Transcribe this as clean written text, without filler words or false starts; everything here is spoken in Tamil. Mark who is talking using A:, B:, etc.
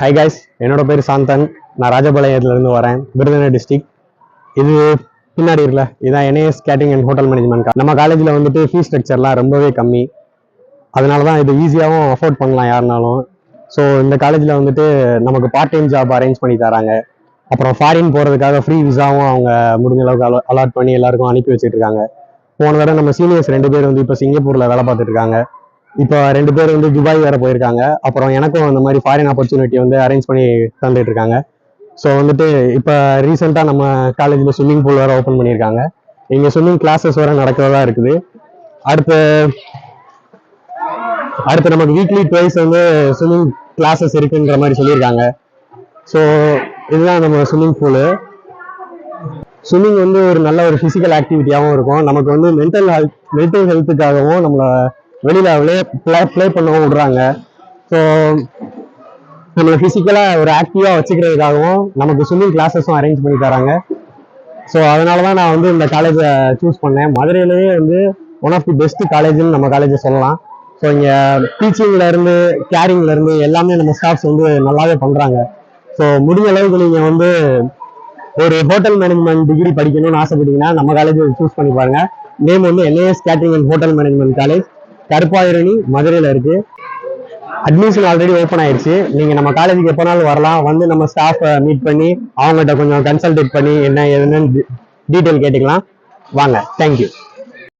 A: ஹை கைஸ், என்னோட பேர் சாந்தன். நான் ராஜபாளையத்துலேருந்து வரேன், விருதுநகர் டிஸ்ட்ரிக்ட். இது பின்னாடி இருக்குல்ல, இதான் NAS catering and hotel management. நம்ம காலேஜில் வந்துட்டு ஃபீஸ் ஸ்ட்ரக்சர்லாம் ரொம்பவே கம்மி. அதனால தான் இது ஈஸியாகவும் அஃபோர்ட் பண்ணலாம் யாருனாலும். ஸோ இந்த காலேஜில் வந்துட்டு நமக்கு பார்ட் டைம் ஜாப் அரேஞ்ச் பண்ணி தராங்க. அப்புறம் ஃபாரின் போகிறதுக்காக ஃப்ரீ விசாவும் அவங்க முடிஞ்ச அளவுக்கு அலாட் பண்ணி எல்லாருக்கும் அனுப்பி வச்சுட்டு இருக்காங்க. போன தடவை நம்ம சீனியர்ஸ் 2 பேர் வந்து இப்போ சிங்கப்பூரில் வேலை பார்த்துட்டு இருக்காங்க. இப்போ 2 பேர் வந்து துபாய் வேற போயிருக்காங்க. அப்புறம் எனக்கும் அந்த மாதிரி ஃபாரின் ஆப்பர்ச்சுனிட்டி வந்து அரேஞ்ச் பண்ணி தந்துட்டு இருக்காங்க. ஸோ வந்துட்டு இப்போ ரீசெண்டாக நம்ம காலேஜில் ஸ்விம்மிங் பூல் வேற ஓப்பன் பண்ணியிருக்காங்க. இங்கே ஸ்விம்மிங் கிளாஸஸ் வேற நடக்கிறதா இருக்குது. அடுத்து நமக்கு வீக்லி ட்வைஸ் வந்து ஸ்விம்மிங் கிளாஸஸ் இருக்குன்ற மாதிரி சொல்லியிருக்காங்க. ஸோ இதுதான் நம்ம ஸ்விம்மிங் பூலு. ஸ்விம்மிங் வந்து ஒரு நல்ல ஒரு ஃபிசிக்கல் ஆக்டிவிட்டியாகவும் இருக்கும். நமக்கு வந்து மென்டல் ஹெல்த்துக்காகவும் நம்மளை வெளியில் ப்ளே பண்ணவும் விடுறாங்க. ஸோ நம்மளை ஃபிசிக்கலாக ஒரு ஆக்டிவாக வச்சுக்கிறதுக்காகவும் நமக்கு ஸ்விம்மிங் கிளாஸஸும் அரேஞ்ச் பண்ணி தராங்க. ஸோ அதனால தான் நான் வந்து இந்த காலேஜை சூஸ் பண்ணேன். மதுரையிலேயே வந்து ஒன் ஆஃப் தி பெஸ்ட் காலேஜ்னு நம்ம காலேஜை சொல்லலாம். ஸோ இங்கே டீச்சிங்லேருந்து கேரிங்லேருந்து எல்லாமே நம்ம ஸ்டாஃப்ஸ் வந்து நல்லாவே பண்ணுறாங்க. ஸோ முடிஞ்ச அளவுக்கு நீங்கள் வந்து ஒரு ஹோட்டல் மேனேஜ்மெண்ட் டிகிரி படிக்கணும்னு ஆசைப்பட்டீங்கன்னா நம்ம காலேஜ் சூஸ் பண்ணி பாருங்க. நேம் வந்து NAS catering and hotel management college, Karuppayurani, மதுரையில் இருக்கு. அட்மிஷன் ஆல்ரெடி ஓப்பன் ஆயிடுச்சு. நீங்க நம்ம காலேஜுக்கு எப்போனாலும் வரலாம். வந்து நம்ம ஸ்டாஃப் மீட் பண்ணி அவங்ககிட்ட கொஞ்சம் கன்சல்டேட் பண்ணி என்ன ஏதுன்னு டீட்டெயில் கேட்டுக்கலாம். வாங்க. தேங்க்யூ.